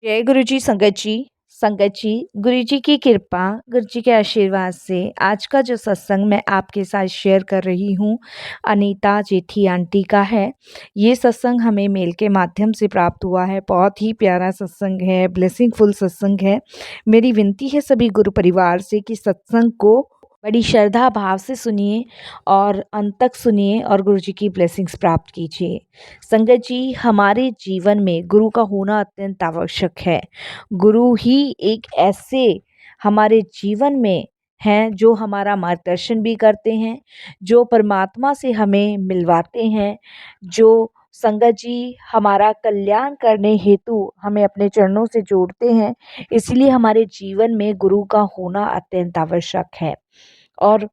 जय गुरु जी संगत जी गुरु जी की कृपा गुरु जी के आशीर्वाद से आज का जो सत्संग मैं आपके साथ शेयर कर रही हूँ अनीता जेठी आंटी का है। ये सत्संग हमें मेल के माध्यम से प्राप्त हुआ है। बहुत ही प्यारा सत्संग है, ब्लेसिंगफुल सत्संग है। मेरी विनती है सभी गुरु परिवार से कि सत्संग को बड़ी श्रद्धा भाव से सुनिए और अंत तक सुनिए और गुरु जी की ब्लेसिंग्स प्राप्त कीजिए। संगत जी, हमारे जीवन में गुरु का होना अत्यंत आवश्यक है। गुरु ही एक ऐसे हमारे जीवन में हैं जो हमारा मार्गदर्शन भी करते हैं, जो परमात्मा से हमें मिलवाते हैं, जो संगत जी हमारा कल्याण करने हेतु हमें अपने चरणों से जोड़ते हैं। इसलिए हमारे जीवन में गुरु का होना अत्यंत आवश्यक है। और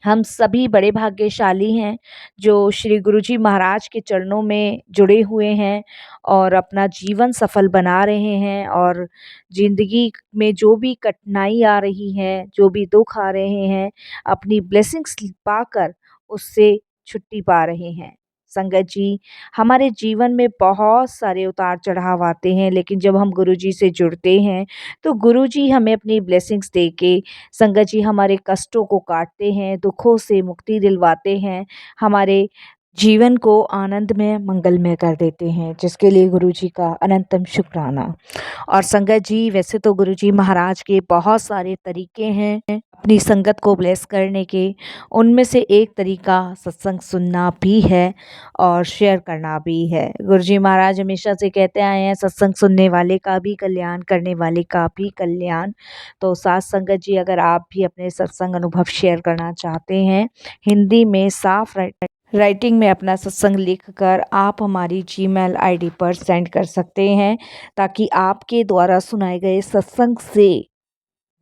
हम सभी बड़े भाग्यशाली हैं जो श्री गुरुजी महाराज के चरणों में जुड़े हुए हैं और अपना जीवन सफल बना रहे हैं, और ज़िंदगी में जो भी कठिनाई आ रही है, जो भी दुख आ रहे हैं, अपनी ब्लेसिंग्स पाकर उससे छुट्टी पा रहे हैं। संगत जी, हमारे जीवन में बहुत सारे उतार चढ़ाव आते हैं, लेकिन जब हम गुरुजी से जुड़ते हैं तो गुरुजी हमें अपनी ब्लेसिंग्स दे के संगत जी हमारे कष्टों को काटते हैं, दुखों से मुक्ति दिलवाते हैं, हमारे जीवन को आनंदमय मंगलमय कर देते हैं, जिसके लिए गुरुजी का अनंतम शुक्राना। और संगत जी, वैसे तो गुरुजी महाराज के बहुत सारे तरीके हैं अपनी संगत को ब्लेस करने के। उनमें से एक तरीका सत्संग सुनना भी है और शेयर करना भी है। गुरुजी महाराज हमेशा से कहते आए हैं, सत्संग सुनने वाले का भी कल्याण, करने वाले का भी कल्याण। तो साथ संगत जी, अगर आप भी अपने सत्संग अनुभव शेयर करना चाहते हैं, हिंदी में साफ राइटिंग में अपना सत्संग लिखकर आप हमारी जीमेल आईडी पर सेंड कर सकते हैं, ताकि आपके द्वारा सुनाए गए सत्संग से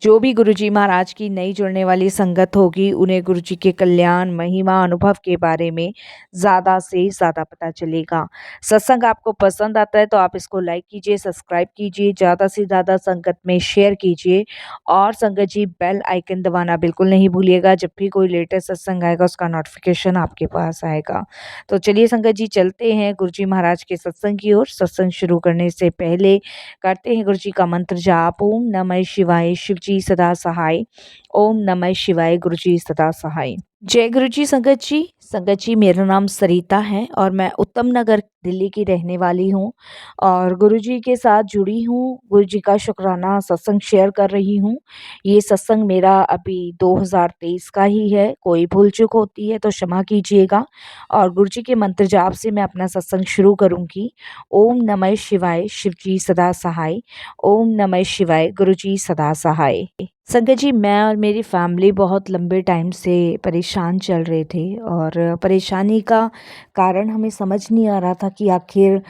जो भी गुरुजी महाराज की नई जुड़ने वाली संगत होगी, उन्हें गुरुजी के कल्याण, महिमा, अनुभव के बारे में ज़्यादा से ज़्यादा पता चलेगा। सत्संग आपको पसंद आता है तो आप इसको लाइक कीजिए, सब्सक्राइब कीजिए, ज़्यादा से ज़्यादा संगत में शेयर कीजिए, और संगत जी बेल आइकन दबाना बिल्कुल नहीं भूलिएगा। जब भी कोई लेटेस्ट सत्संग आएगा उसका नोटिफिकेशन आपके पास आएगा। तो चलिए संगत जी, चलते हैं गुरुजी महाराज के सत्संग की ओर। सत्संग शुरू करने से पहले करते हैं गुरु जी का मंत्र जाप। ओम नमः शिवाय, शिव जी सदा सहाय। ओम नमः शिवाय, गुरु जी सदा सहाय। जय गुरु जी संगत जी। संगत जी, मेरा नाम सरिता है और मैं उत्तम नगर दिल्ली की रहने वाली हूँ और गुरु जी के साथ जुड़ी हूँ। गुरु जी का शुक्राना सत्संग शेयर कर रही हूँ। ये सत्संग मेरा अभी 2023 का ही है। कोई भूल चूक होती है तो क्षमा कीजिएगा। और गुरु जी के मंत्र जाप से मैं अपना सत्संग शुरू करूँगी। ओम नमः शिवाय, शिव जी सदा सहाय। ओम नमः शिवाय, गुरु जी सदा सहाय। संगत जी, मैं और मेरी फैमिली बहुत लंबे टाइम से परेशान चल रहे थे, और परेशानी का कारण हमें समझ नहीं आ रहा था कि आखिर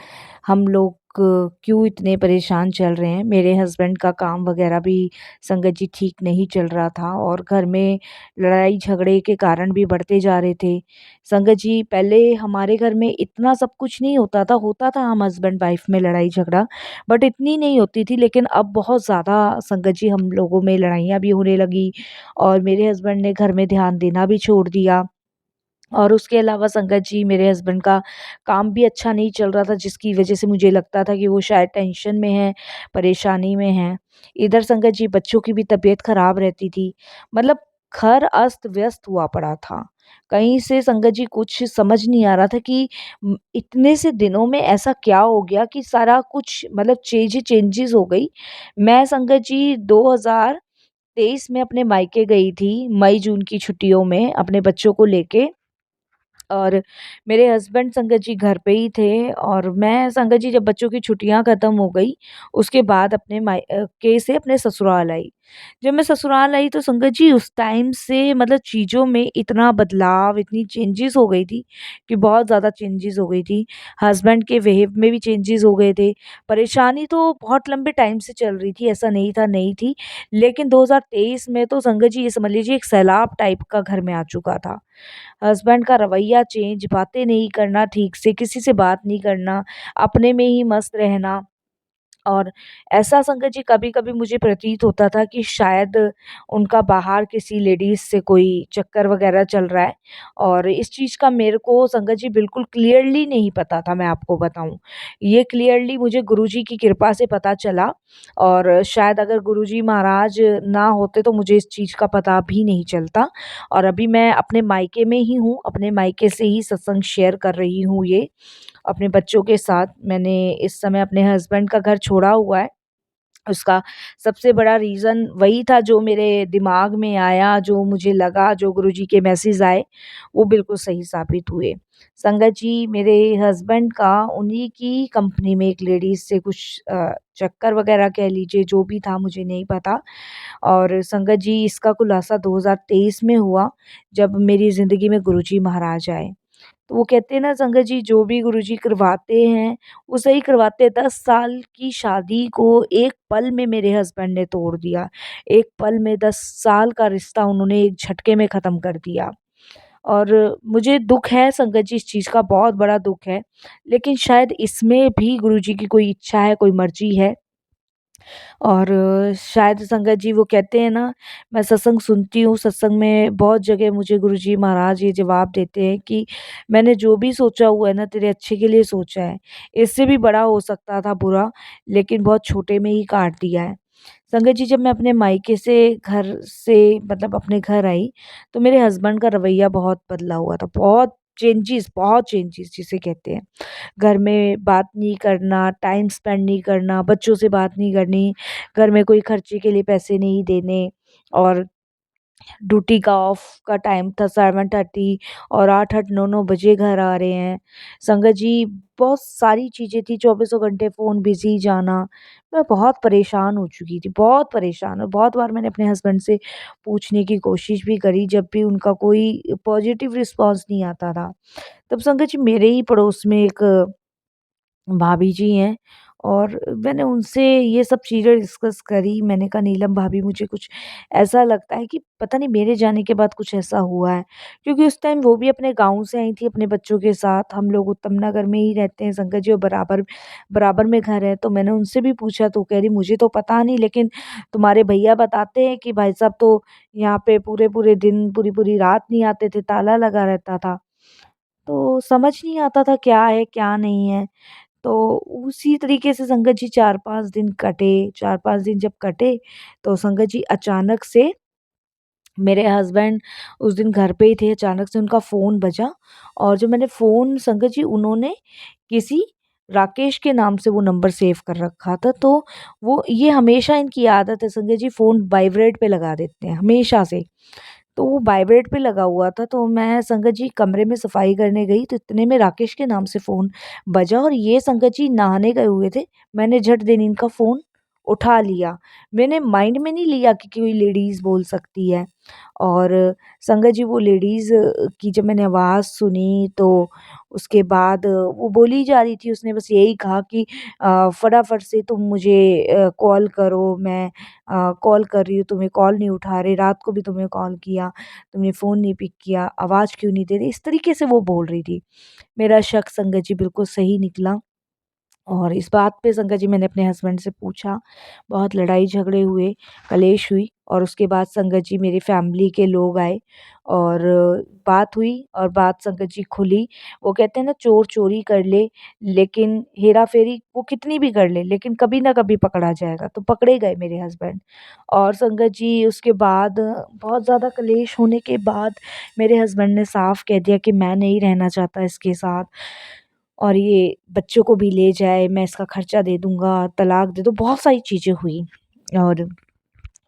हम लोग क्यों इतने परेशान चल रहे हैं। मेरे हस्बैंड का काम वगैरह भी संगत जी ठीक नहीं चल रहा था, और घर में लड़ाई झगड़े के कारण भी बढ़ते जा रहे थे। संगत जी, पहले हमारे घर में इतना सब कुछ नहीं होता था हम हस्बैंड वाइफ में लड़ाई झगड़ा, बट इतनी नहीं होती थी। लेकिन अब बहुत ज़्यादा संगत जी हम लोगों में लड़ाइयाँ भी होने लगी, और मेरे हस्बैंड ने घर में ध्यान देना भी छोड़ दिया। और उसके अलावा संगत जी, मेरे हस्बैंड का काम भी अच्छा नहीं चल रहा था, जिसकी वजह से मुझे लगता था कि वो शायद टेंशन में हैं, परेशानी में हैं। इधर संगत जी, बच्चों की भी तबीयत खराब रहती थी। मतलब घर अस्त-व्यस्त हुआ पड़ा था। कहीं से संगत जी कुछ समझ नहीं आ रहा था कि इतने से दिनों में ऐसा क्या हो गया कि सारा कुछ मतलब चेंजेस हो गई। मैं संगत जी 2023 में अपने मायके गई थी, मई-जून की छुट्टियों में अपने बच्चों को लेके, और मेरे हस्बैंड संगत जी घर पे ही थे, और मैं संगत जी जब बच्चों की छुट्टियां खत्म हो गई उसके बाद अपने मायके से अपने ससुराल आई। जब मैं ससुराल आई तो संगत जी उस टाइम से मतलब चीज़ों में इतना बदलाव, इतनी चेंजेस हो गई थी कि बहुत ज़्यादा चेंजेस हो गई थी। हस्बैंड के बिहेव में भी चेंजेस हो गए थे। परेशानी तो बहुत लंबे टाइम से चल रही थी, ऐसा नहीं था नहीं थी, लेकिन 2023 में तो संगत जी ये समझ लीजिए एक सैलाब टाइप का घर में आ चुका था। हस्बैंड का रवैया चेंज, बातें नहीं करना ठीक से, किसी से बात नहीं करना, अपने में ही मस्त रहना, और ऐसा संगत जी कभी-कभी मुझे प्रतीत होता था कि शायद उनका बाहर किसी लेडीज़ से कोई चक्कर वग़ैरह चल रहा है और इस चीज़ का मेरे को संगत जी बिल्कुल क्लियरली नहीं पता था, मैं आपको बताऊँ। ये क्लियरली मुझे गुरुजी की कृपा से पता चला और शायद अगर गुरुजी महाराज ना होते तो मुझे इस चीज़ का पता भी नहीं चलता और अभी मैं अपने मायके में ही हूँ, अपने मायके से ही सत्संग शेयर कर रही हूँ ये। अपने बच्चों के साथ मैंने इस समय अपने हस्बैंड का घर छोड़ा हुआ है। उसका सबसे बड़ा रीज़न वही था जो मेरे दिमाग में आया, जो मुझे लगा, जो गुरुजी के मैसेज आए, वो बिल्कुल सही साबित हुए। संगत जी, मेरे हस्बैंड का उन्हीं की कंपनी में एक लेडीज़ से कुछ चक्कर वग़ैरह कह लीजिए, जो भी था मुझे नहीं पता और संगत जी इसका खुलासा 2023 में हुआ, जब मेरी ज़िंदगी में गुरुजी महाराज आए। तो वो कहते हैं ना संगत जी जो भी गुरुजी करवाते हैं, वो सही करवाते हैं। 10 साल की शादी को 1 पल में मेरे हस्बैंड ने तोड़ दिया। 1 पल में 10 साल का रिश्ता उन्होंने एक झटके में ख़त्म कर दिया। और मुझे दुःख है संगत जी इस चीज़ का बहुत बड़ा दुःख है। लेकिन शायद इसमें भी गुरुजी की कोई इच्छा है, कोई मर्ज़ी है। और शायद संगत जी वो कहते हैं ना, मैं सत्संग सुनती हूँ, सत्संग में बहुत जगह मुझे गुरुजी महाराज ये जवाब देते हैं कि मैंने जो भी सोचा हुआ है ना तेरे अच्छे के लिए सोचा है। इससे भी बड़ा हो सकता था बुरा, लेकिन बहुत छोटे में ही काट दिया है। संगत जी जब मैं अपने मायके से घर से मतलब अपने घर आई, तो मेरे हस्बैंड का रवैया बहुत बदला हुआ था। बहुत चेंजेस जिसे कहते हैं। घर में बात नहीं करना, टाइम स्पेंड नहीं करना, बच्चों से बात नहीं करनी, घर में कोई खर्चे के लिए पैसे नहीं देने और ड्यूटी का ऑफ का टाइम था 7:30 और 8-8 9-9 बजे घर आ रहे हैं। संगत जी बहुत सारी चीज़ें थी, चौबीसों घंटे फ़ोन बिज़ी जाना। मैं बहुत परेशान हो चुकी थी, बहुत परेशान और बहुत बार मैंने अपने हस्बैंड से पूछने की कोशिश भी करी, जब भी उनका कोई पॉज़िटिव रिस्पॉन्स नहीं आता था। तब संगत जी मेरे ही पड़ोस में एक भाभी जी हैं और मैंने उनसे ये सब चीज़ें डिस्कस करी। मैंने कहा नीलम भाभी मुझे कुछ ऐसा लगता है कि पता नहीं मेरे जाने के बाद कुछ ऐसा हुआ है। क्योंकि उस टाइम वो भी अपने गाँव से आई थी अपने बच्चों के साथ। हम लोग उत्तम नगर में ही रहते हैं संगत जी और बराबर बराबर में घर है। तो मैंने उनसे भी पूछा तो कह रही मुझे तो पता नहीं, लेकिन तुम्हारे भैया बताते हैं कि भाई साहब तो यहाँ पे पूरे-पूरे दिन, पूरी-पूरी रात नहीं आते थे, ताला लगा रहता था। तो समझ नहीं आता था क्या है, क्या नहीं है। तो उसी तरीके से संगत जी 4-5 दिन कटे, 4-5 दिन जब कटे, तो संगत जी अचानक से मेरे हस्बैंड उस दिन घर पे ही थे, अचानक से उनका फ़ोन बजा और जब मैंने फ़ोन संगत जी उन्होंने किसी राकेश के नाम से वो नंबर सेव कर रखा था, तो वो ये हमेशा इनकी आदत है संगत जी फ़ोन वाइब्रेट पे लगा देते हैं, हमेशा से। तो वो वाइब्रेट पे लगा हुआ था, तो मैं संगत जी कमरे में सफाई करने गई तो इतने में राकेश के नाम से फ़ोन बजा और ये संगत जी नहाने गए हुए थे। मैंने झट देन इनका फ़ोन उठा लिया। मैंने माइंड में नहीं लिया कि कोई लेडीज़ बोल सकती है और संगत जी वो लेडीज़ की जब मैंने आवाज़ सुनी तो उसके बाद वो बोली जा रही थी, उसने बस यही कहा कि फटाफट से तुम मुझे कॉल करो, मैं कॉल कर रही हूँ, तुम्हें कॉल नहीं उठा रहे, रात को भी तुम्हें कॉल किया, तुमने फ़ोन नहीं पिक किया, आवाज़ क्यों नहीं दे रही? इस तरीके से वो बोल रही थी। मेरा शक संगत जी बिल्कुल सही निकला और इस बात पे संगत जी मैंने अपने हस्बैंड से पूछा, बहुत लड़ाई झगड़े हुए, कलेश हुई और उसके बाद संगत जी मेरी फैमिली के लोग आए और बात हुई और बात संगत जी खुली। वो कहते हैं ना चोर चोरी कर ले, लेकिन हेरा-फेरी वो कितनी भी कर ले, लेकिन कभी ना कभी पकड़ा जाएगा, तो पकड़े गए मेरे हस्बैंड। और संगत जी उसके बाद बहुत ज़्यादा कलेश होने के बाद मेरे हस्बैंड ने साफ कह दिया कि मैं नहीं रहना चाहता इसके साथ और ये बच्चों को भी ले जाए, मैं इसका खर्चा दे दूँगा, तलाक दे दो, बहुत सारी चीज़ें हुई और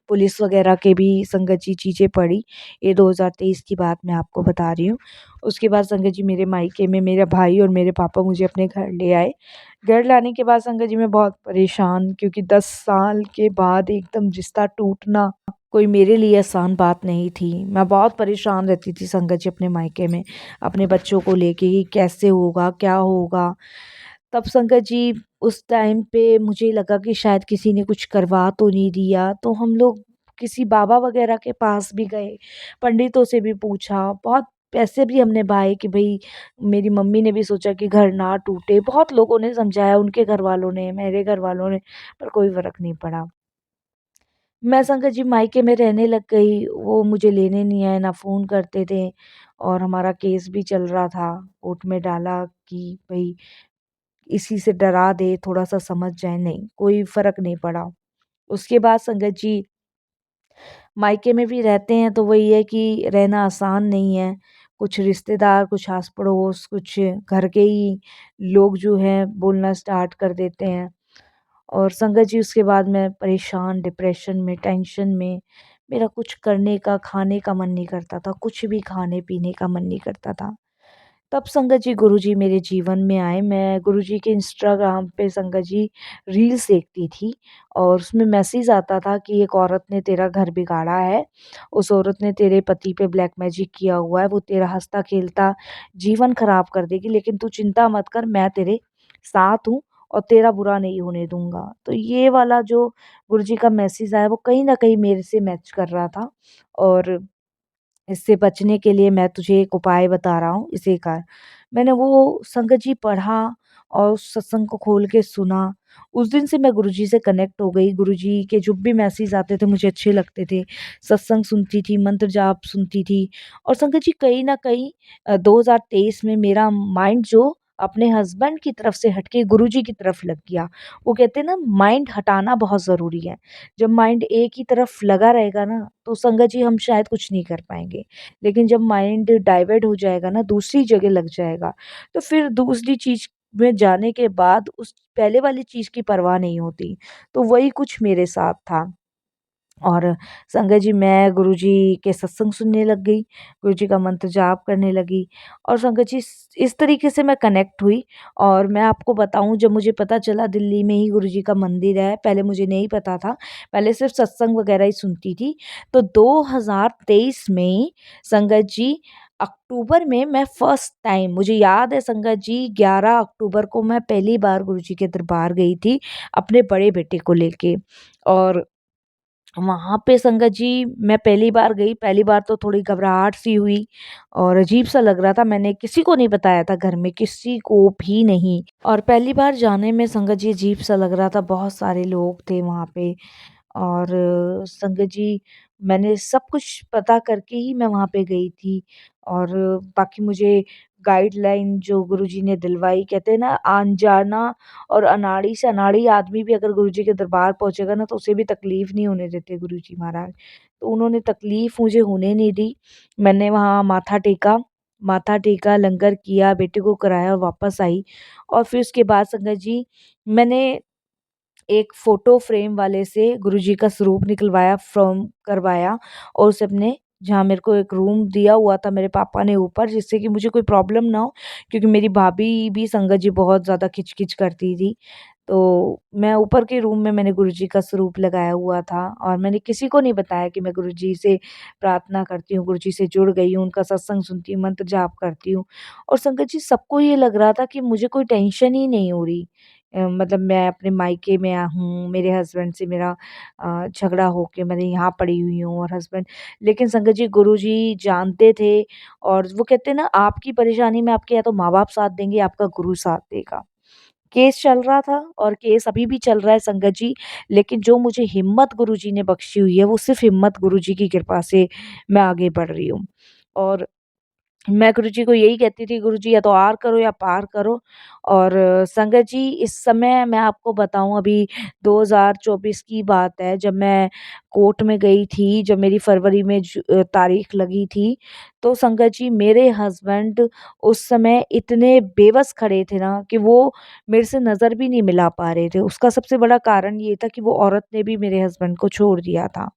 पुलिस वगैरह के भी संगत जी चीज़ें पड़ी। ये 2023 की बात मैं आपको बता रही हूँ। उसके बाद संगत जी मेरे मायके में मेरा भाई और मेरे पापा मुझे अपने घर ले आए। घर लाने के बाद संगत जी मैं बहुत परेशान, क्योंकि 10 साल के बाद एकदम रिश्ता टूटना कोई मेरे लिए आसान बात नहीं थी। मैं बहुत परेशान रहती थी संगत जी अपने मायके में, अपने बच्चों को लेके कि कैसे होगा, क्या होगा? तब संगत जी उस टाइम पे मुझे लगा कि शायद किसी ने कुछ करवा तो नहीं दिया, तो हम लोग किसी बाबा वगैरह के पास भी गए, पंडितों से भी पूछा, बहुत पैसे भी हमने बहाए कि भई मेरी मम्मी ने भी सोचा कि घर ना टूटे। बहुत लोगों ने समझाया, उनके घरवालों ने, मेरे घरवालों ने, पर कोई फ़र्क नहीं पड़ा। मैं संगत जी मायके में रहने लग गई, वो मुझे लेने नहीं आए, ना फ़ोन करते थे और हमारा केस भी चल रहा था। कोर्ट में डाला कि भई इसी से डरा दे, थोड़ा-सा समझ जाए, नहीं, कोई फ़र्क नहीं पड़ा। उसके बाद संगत जी मायके में भी रहते हैं तो वही है कि रहना आसान नहीं है। कुछ रिश्तेदार, कुछ आस-पड़ोस, कुछ घर के ही लोग जो हैं बोलना स्टार्ट कर देते हैं। और संगत जी उसके बाद मैं परेशान, डिप्रेशन में, टेंशन में, मेरा कुछ करने का, खाने का मन नहीं करता था, कुछ भी खाने-पीने का मन नहीं करता था। तब संगत जी गुरुजी मेरे जीवन में आए। मैं गुरुजी के इंस्टाग्राम पे संगत जी रील्स देखती थी और उसमें मैसेज आता था कि एक औरत ने तेरा घर बिगाड़ा है। उस औरत ने तेरे पति पे ब्लैक मैजिक किया हुआ है, वो तेरा हँसता-खेलता जीवन खराब कर देगी, लेकिन तू चिंता मत कर, मैं तेरे साथ हूँ और तेरा बुरा नहीं होने दूँगा। तो ये वाला जो गुरुजी का मैसेज आया वो कहीं न कहीं मेरे से मैच कर रहा था और इससे बचने के लिए मैं तुझे एक उपाय बता रहा हूँ, इसे कर। मैंने वो संगत जी पढ़ा और उस सत्संग को खोल के सुना। उस दिन से मैं गुरुजी से कनेक्ट हो गई। गुरुजी के जो भी मैसेज आते थे मुझे अच्छे लगते थे। सत्संग सुनती थी, मंत्र जाप सुनती थी और संगत जी कहीं न कहीं 2023 में मेरा माइंड जो अपने हस्बैंड की तरफ से हट के गुरुजी की तरफ लग गया। वो कहते हैं ना, माइंड हटाना बहुत ज़रूरी है। जब माइंड एक ही तरफ लगा रहेगा ना, तो संगत जी हम शायद कुछ नहीं कर पाएँगे। लेकिन जब माइंड डाइवर्ट हो जाएगा ना, दूसरी जगह लग जाएगा, तो फिर दूसरी चीज़ में जाने के बाद उस पहले वाली चीज़ की परवाह नहीं होती। तो वही कुछ मेरे साथ था। और संगत जी मैं गुरुजी के सत्संग सुनने लग गई, गुरुजी का मंत्र जाप करने लगी और संगत जी इस तरीके से मैं कनेक्ट हुई। और मैं आपको बताऊँ, जब मुझे पता चला दिल्ली में ही गुरुजी का मंदिर है, पहले मुझे नहीं पता था, पहले सिर्फ सत्संग वगैरह ही सुनती थी। तो 2023 में संगत जी अक्टूबर में मैं फर्स्ट टाइम, मुझे याद है संगत जी, 11 अक्टूबर को मैं पहली बार गुरुजी के दरबार गई थी अपने बड़े बेटे को लेके। और वहाँ पे संगत जी मैं पहली बार गई, पहली बार तो थोड़ी घबराहट सी हुई और अजीब-सा लग रहा था। मैंने किसी को नहीं बताया था घर में, किसी को भी नहीं। और पहली बार जाने में संगत जी अजीब-सा लग रहा था, बहुत सारे लोग थे वहाँ पे। और संगत जी मैंने सब कुछ पता करके ही मैं वहाँ पे गई थी और बाकी मुझे गाइडलाइन जो गुरुजी ने दिलवाई, कहते हैं ना अनजाना और अनाड़ी से अनाड़ी आदमी भी अगर गुरुजी के दरबार पहुँचेगा ना, तो उसे भी तकलीफ़ नहीं होने देते गुरुजी महाराज। तो उन्होंने तकलीफ़ मुझे होने नहीं दी। मैंने वहाँ माथा टेका, लंगर किया, बेटे को कराया और वापस आई। और फिर उसके बाद संगत जी मैंने एक फ़ोटो फ्रेम वाले से गुरुजी का स्वरूप निकलवाया, फ्रेम करवाया और उसे अपने, जहाँ मेरे को एक रूम दिया हुआ था मेरे पापा ने ऊपर, जिससे कि मुझे कोई प्रॉब्लम ना हो, क्योंकि मेरी भाभी भी संगत जी बहुत ज़्यादा खिच-खिच करती थी। तो मैं ऊपर के रूम में मैंने गुरुजी का स्वरूप लगाया हुआ था और मैंने किसी को नहीं बताया कि मैं गुरुजी से प्रार्थना करती हूँ, गुरुजी से जुड़ गई हूँ, उनका सत्संग सुनती हूँ, मंत्र जाप करती हूँ। और संगत जी सबको ये लग रहा था कि मुझे कोई टेंशन ही नहीं हो रही। मतलब मैं अपने मायके में हूँ, मेरे हस्बैंड से मेरा झगड़ा होके मैं यहाँ पड़ी हुई हूँ और हस्बैंड, लेकिन संगत जी गुरुजी जानते थे और वो कहते हैं ना, आपकी परेशानी में आपके या तो माँ-बाप साथ देंगे, आपका गुरु साथ देगा। केस चल रहा था और केस अभी भी चल रहा है संगत जी, लेकिन जो मुझे हिम्मत गुरुजी ने बख्शी हुई है, वो सिर्फ़ हिम्मत गुरुजी की कृपा से मैं आगे बढ़ रही हूँ। और मैं गुरुजी को यही कहती थी, गुरुजी या तो आर करो या पार करो। और संगत जी इस समय मैं आपको बताऊँ, अभी 2024 की बात है, जब मैं कोर्ट में गई थी, जब मेरी फरवरी में तारीख लगी थी, तो संगत जी मेरे हस्बैंड उस समय इतने बेबस खड़े थे ना कि वो मेरे से नज़र भी नहीं मिला पा रहे थे। उसका सबसे बड़ा कारण ये था कि वो औरत ने भी मेरे हस्बैंड को छोड़ दिया था।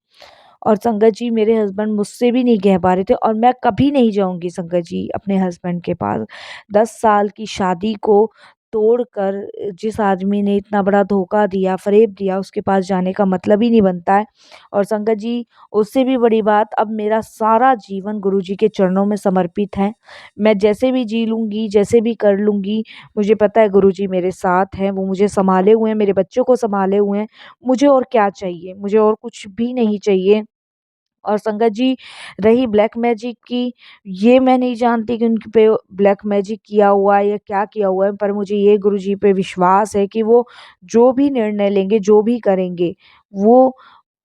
और संगत जी मेरे हस्बैंड मुझसे भी नहीं कह पा रहे थे और मैं कभी नहीं जाऊँगी संगत जी अपने हस्बैंड के पास। 10 साल की शादी को तोड़कर जिस आदमी ने इतना बड़ा धोखा दिया, फ़रेब दिया, उसके पास जाने का मतलब ही नहीं बनता है। और संगत जी उससे भी बड़ी बात, अब मेरा सारा जीवन गुरुजी के चरणों में समर्पित है। मैं जैसे भी जी लूँगी, जैसे भी कर लूँगी, मुझे पता है गुरुजी मेरे साथ हैं, वो मुझे सँभाले हुए हैं, मेरे बच्चों को सँभाले हुए हैं। मुझे और क्या चाहिए? मुझे और कुछ भी नहीं चाहिए। और संगत जी, रही ब्लैक मैजिक की, ये मैं नहीं जानती कि उनके पे ब्लैक मैजिक किया हुआ है या क्या किया हुआ है, पर मुझे ये गुरुजी पे विश्वास है कि वो जो भी निर्णय लेंगे, जो भी करेंगे, वो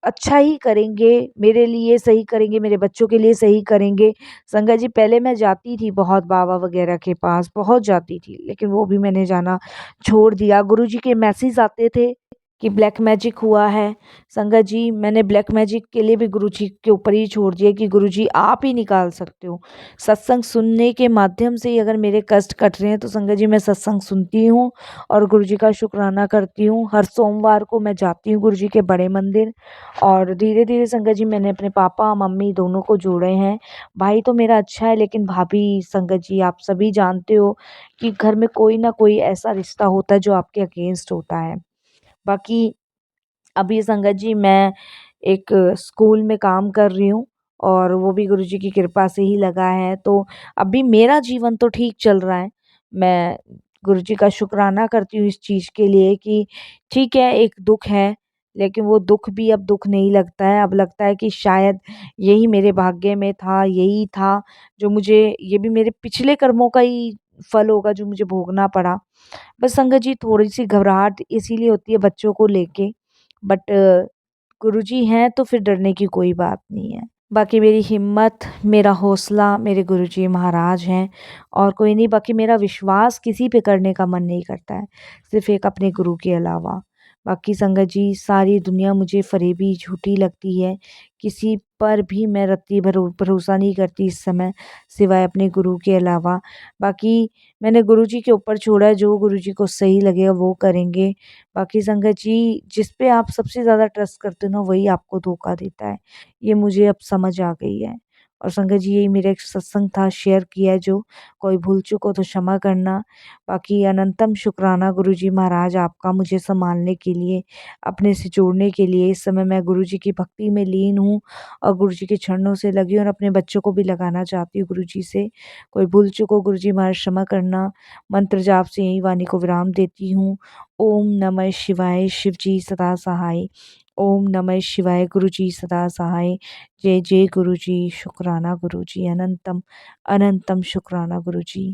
अच्छा ही करेंगे, मेरे लिए सही करेंगे, मेरे बच्चों के लिए सही करेंगे। संगत जी, पहले मैं जाती थी बहुत बाबा वगैरह के पास, बहुत जाती थी, लेकिन वो भी मैंने जाना छोड़ दिया। गुरुजी के मैसेज आते थे कि ब्लैक मैजिक हुआ है। संगत जी, मैंने ब्लैक मैजिक के लिए भी गुरुजी के ऊपर ही छोड़ दिया कि गुरुजी आप ही निकाल सकते हो। सत्संग सुनने के माध्यम से ही अगर मेरे कष्ट कट रहे हैं तो संगत जी मैं सत्संग सुनती हूँ और गुरुजी का शुक्राना करती हूँ। हर सोमवार को मैं जाती हूँ गुरुजी के बड़े मंदिर, और धीरे धीरे संगत जी मैंने अपने पापा मम्मी दोनों को जोड़े हैं। भाई तो मेरा अच्छा है, लेकिन भाभी, संगत जी आप सभी जानते हो कि घर में कोई ना कोई ऐसा रिश्ता होता है जो आपके अगेंस्ट होता है। बाकी अभी संगत जी मैं एक स्कूल में काम कर रही हूँ, और वो भी गुरुजी की कृपा से ही लगा है। तो अभी मेरा जीवन तो ठीक चल रहा है। मैं गुरुजी का शुक्राना करती हूँ इस चीज़ के लिए कि ठीक है, एक दुःख है, लेकिन वो दुःख भी अब दुःख नहीं लगता है। अब लगता है कि शायद यही मेरे भाग्य में था, यही था जो मुझे, ये भी मेरे पिछले कर्मों का ही फल होगा जो मुझे भोगना पड़ा। बस संगत जी थोड़ी-सी घबराहट इसीलिए होती है बच्चों को लेके, बट गुरुजी हैं तो फिर डरने की कोई बात नहीं है। बाकी मेरी हिम्मत, मेरा हौसला मेरे गुरुजी महाराज हैं, और कोई नहीं। बाकी मेरा विश्वास किसी पे करने का मन नहीं करता है, सिर्फ़ एक अपने गुरु के अलावा। बाकी संगत जी, सारी दुनिया मुझे फ़रेबी, झूठी लगती है। किसी पर भी मैं रत्ती भरोसा नहीं करती इस समय, सिवाय अपने गुरु के अलावा। बाकी मैंने गुरुजी के ऊपर छोड़ा है, जो गुरुजी को सही लगेगा वो करेंगे। बाकी संगत जी, जिस पे आप सबसे ज़्यादा ट्रस्ट करते हो ना, वही आपको धोखा देता है। ये मुझे अब समझ आ गई है। और संगत जी, यही मेरा एक सत्संग था, शेयर किया है जो। कोई भूल चूक हो तो क्षमा करना। बाकी अनंतम शुक्राना गुरुजी महाराज आपका, मुझे सँभालने के लिए, अपने से जोड़ने के लिए। इस समय मैं गुरुजी की भक्ति में लीन हूँ और गुरुजी के चरणों से लगी हूँ, और अपने बच्चों को भी लगाना चाहती हूँ गुरुजी से। कोई भूल चूक हो गुरुजी महाराज क्षमा करना। मंत्र जाप से यही वाणी को विराम देती हूँ। ओम नमः शिवाय, शिव जी सदा सहाय। ओम नमः शिवाय, गुरु जी सदा सहाय। जय जय गुरु जी, शुक्राना गुरु जी, अनंतम अनंतम शुक्राना गुरु जी।